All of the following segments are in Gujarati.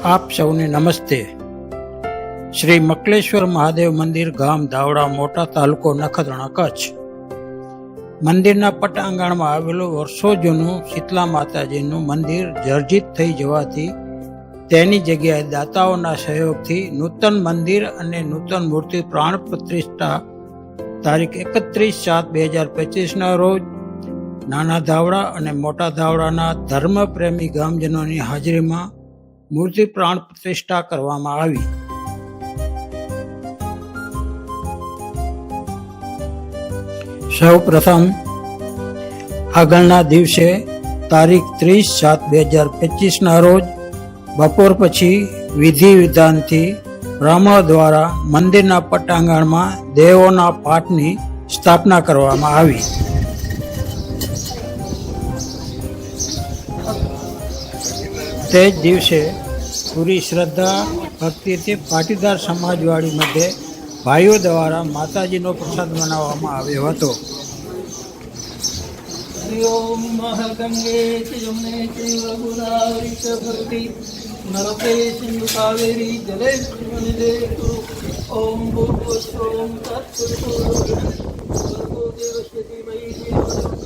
આપ સૌને નમસ્તે। શ્રી મકલેશ્વર મહાદેવ મંદિર, ગામ ધાવડા, મોટા તાલુકો નખત્રાણા, કચ્છ। મંદિરના પટાંગણમાં આવેલું વર્ષો જૂનું શીતલા માતાજીનું મંદિર જર્જરિત થઈ જવાથી તેની જગ્યાએ દાતાઓના સહયોગથી નૂતન મંદિર અને નૂતન મૂર્તિ પ્રાણ પ્રતિષ્ઠા તારીખ 31/7/2025ના રોજ નાના ધાવડા અને મોટા ધાવડાના ધર્મપ્રેમી ગામજનોની હાજરીમાં મૂર્તિ પ્રાણ પ્રતિષ્ઠા કરવામાં આવી। સૌ પ્રથમ આગળના દિવસે તારીખ 30/7/2025ના રોજ બપોર પછી વિધિ વિધાનથી બ્રાહ્મણો દ્વારા મંદિરના પટાંગણમાં દેવોના પાઠની સ્થાપના કરવામાં આવી। તે જ દિવસે પૂરી શ્રદ્ધા ભક્તિથી પાટીદાર સમાજવાડી મધ્યે ભાઈઓ દ્વારા માતાજીનો પ્રસાદ બનાવવામાં આવ્યો હતો। ઓમ મહાગંગે યમુને ચૈવ ગોદાવરી ચ ભરતી નર્મદે સિંધુ કાવેરી જલેસ્મિન્ને કુરુ। ઓમ ભૂર્ભુવસ્સુઃ તત્સવિતુર્વરેણ્યં દેવસ્ય ધીમહિ ધિયો યોઃ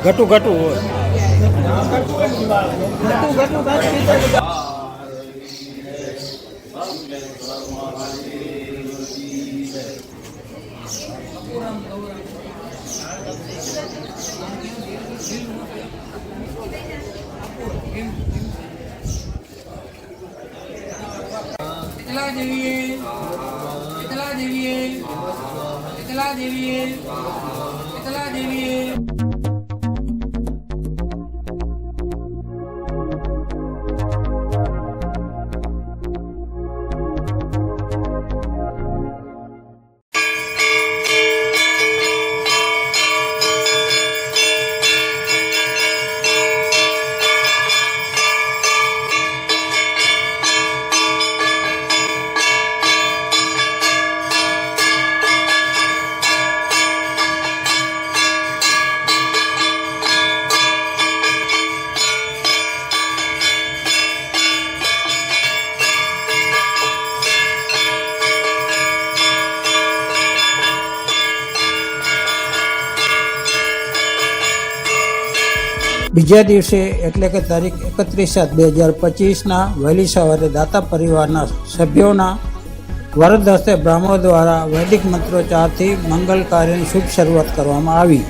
ઘટું ઘટું હોય। એકલા દેવીએ એકલા દેવીએ એકલા દેવીએ એકલા દેવીએ। બીજા દિવસે એટલે કે તારીખ 31/7/2025ના વહેલી સવારે દાતા પરિવારના સભ્યોના વરદ હસ્તે બ્રાહ્મણો દ્વારા વૈદિક મંત્રોચ્ચારથી મંગલ કાર્યની શુભ શરૂઆત કરવામાં આવી।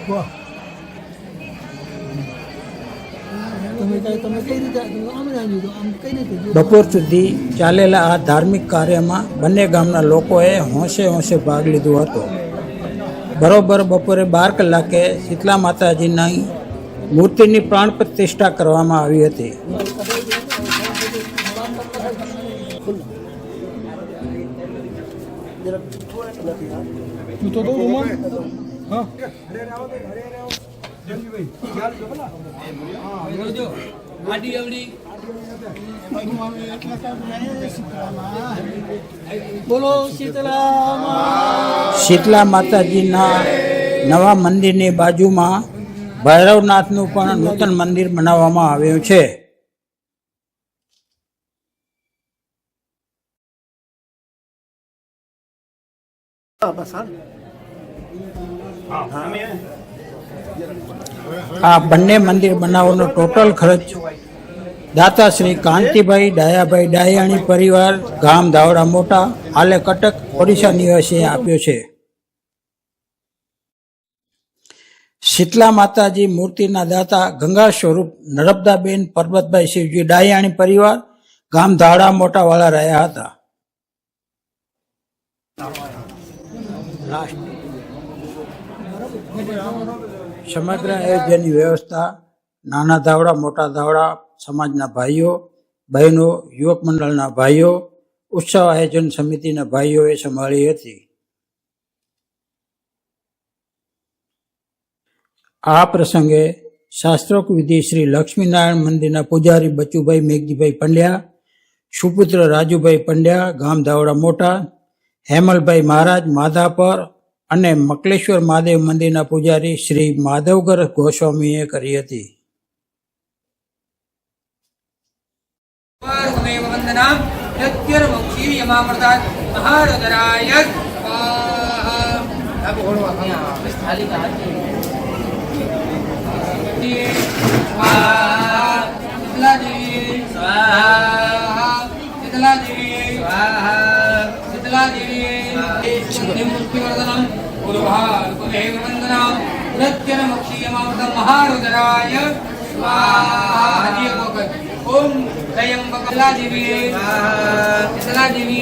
વાહ તમે કઈ રીતે આમ લીધું આમ કઈ રીતે બપોર સુધી ચાલેલા આ ધાર્મિક કાર્યમાં બંને ગામના લોકોએ હોંશે હોંશે ભાગ લીધો હતો. બરોબર બપોરે 12 કલાકે શીતલા માતાજીની મૂર્તિની પ્રાણ પ્રતિષ્ઠા કરવામાં આવી હતી. તું તો દઉં રૂમાલ હા બોલો શીતલા શીતલા માતાજીના નવા મંદિરની બાજુમાં ભૈરવનાથનું પણ નૂતન મંદિર બનાવવામાં આવ્યું છે. આ બંને મંદિર બનાવવાનો ટોટલ ખર્ચ દાતા શ્રી કાંતિભાઈ ડાયાભાઈ ડાયાણી પરિવાર ગામ ધાવડા મોટા હાલે કટક ઓડિશા નિવાસીએ આપ્યો છે. શીતલા માતાજી મૂર્તિના દાતા ગંગા સ્વરૂપ નર્મદાબેન પરબતભાઈ શિવજી ડાયાણી પરિવાર ગામ ધાવડા મોટા વાળા રહ્યા હતા. સમગ્ર આયોજનની વ્યવસ્થા નાના ધાવડા મોટા ધાવડા સમાજના ભાઈઓ બહેનો યુવક મંડળના ભાઈઓ ઉત્સવ આયોજન સમિતિના ભાઈઓએ સંભાળી હતી. આ પ્રસંગે શાસ્ત્રોક્ત વિધિ શ્રી લક્ષ્મીનારાયણ મંદિરના પૂજારી બચુભાઈ મેઘજીભાઈ પંડ્યા, સુપુત્ર રાજુભાઈ પંડ્યા ગામ ધાવડા મોટા, હેમલભાઈ મહારાજ માધાપર અને મકલેશ્વર મહાદેવ મંદિરના પૂજારી શ્રી માધવગર ગોસ્વામીએ કરી હતી. ओम त्र्यंबकला देवी शीतला देवी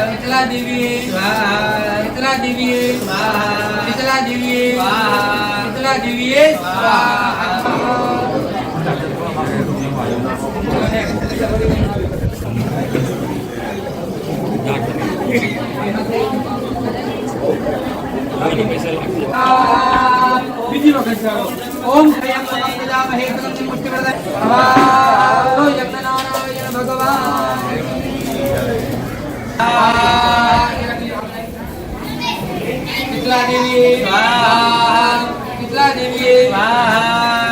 शीतला देवी शीतला देवी शीतला देवी शीतला देवी ओम त्र्यंबकमहे नारायण भगवान शीतला देवी शीतला देवी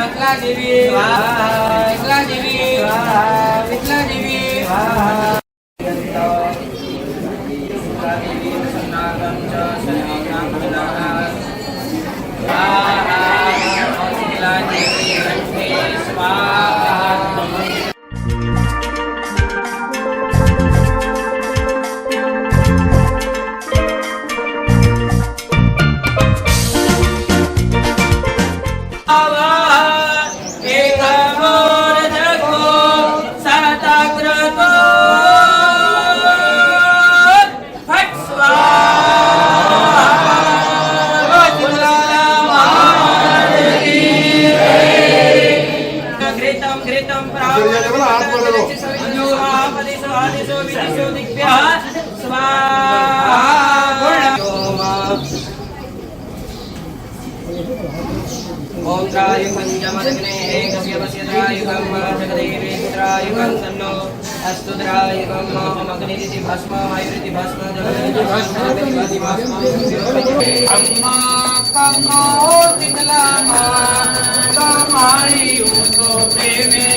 शीतला देवी शीतला देवी शीतला देवी ओम त्रायुगं जमदग्ने एकस्य वस्यत्रायुगं जगदेवी त्रायुगं तन्नो अस्तु त्रायुगं ममग्निरिति भस्म वायुरिति भस्म जगदेवी भस्म विभूति भस्म अम्मा कम्मा ओ शीतलामा कमारी उतो प्रेमे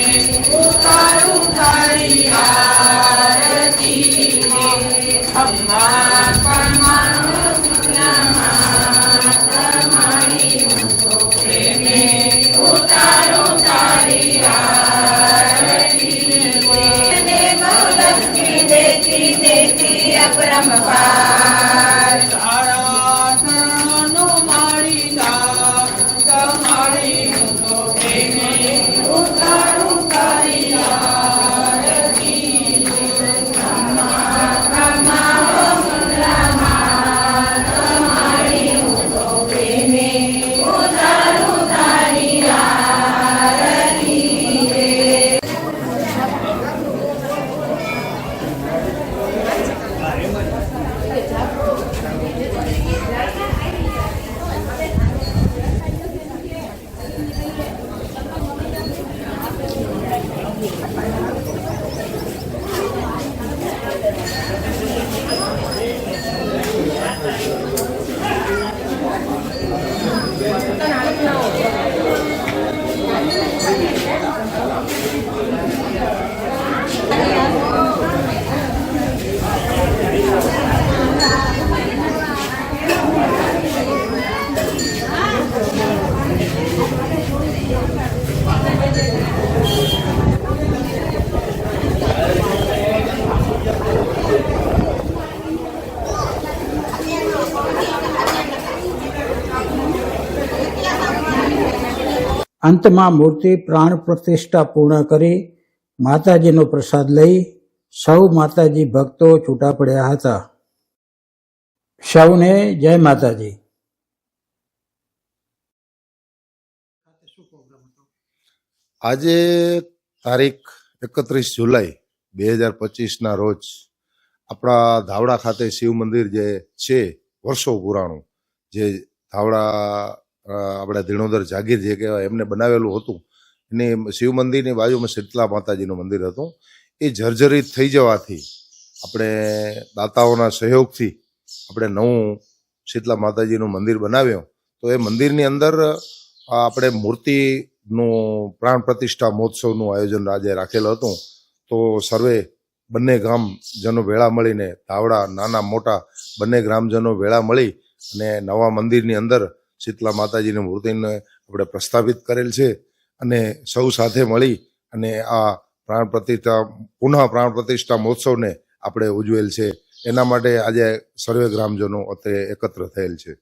उतारू तारी आरती अम्मा कम्मा परम पार सारा शरणो मारी અંતમાં મૂર્તિ પ્રાણ પ્રતિષ્ઠા પૂર્ણ કરી માતાજીનો પ્રસાદ લઈ સૌ માતાજી ભક્તો છૂટા પડ્યા હતા. સૌને જય માતાજી. આજે તારીખ 31 જુલાઈ 2025ના રોજ આપણા ધાવડા ખાતે શિવ મંદિર જે છે વર્ષો પુરાણું, જે ધાવડા આપણે ધીણોદર જાગીર જે કહેવાય એમને બનાવેલું હતું, એની શિવ મંદિરની બાજુમાં શીતલા માતાજીનું મંદિર હતું. એ જર્જરિત થઈ જવાથી આપણે દાતાઓના સહયોગથી આપણે નવું શીતલા માતાજીનું મંદિર બનાવ્યું. તો એ મંદિરની અંદર આપણે મૂર્તિનું પ્રાણ પ્રતિષ્ઠા મહોત્સવનું આયોજન આજે રાખેલું હતું. તો સર્વે બંને ગ્રામજનો ભેળા મળીને, ધાવડા નાના મોટા બંને ગ્રામજનો ભેળા મળી અને નવા મંદિરની અંદર શીતલા માતાજીની મૂર્તિને આપણે પ્રસ્થાપિત કરેલ છે અને સૌ સાથે મળી અને આ પુનઃ પ્રાણ પ્રતિષ્ઠા મહોત્સવને આપણે ઉજવેલ છે. એના માટે આજે સર્વે ગ્રામજનો અત્રે એકત્ર થયેલ છે.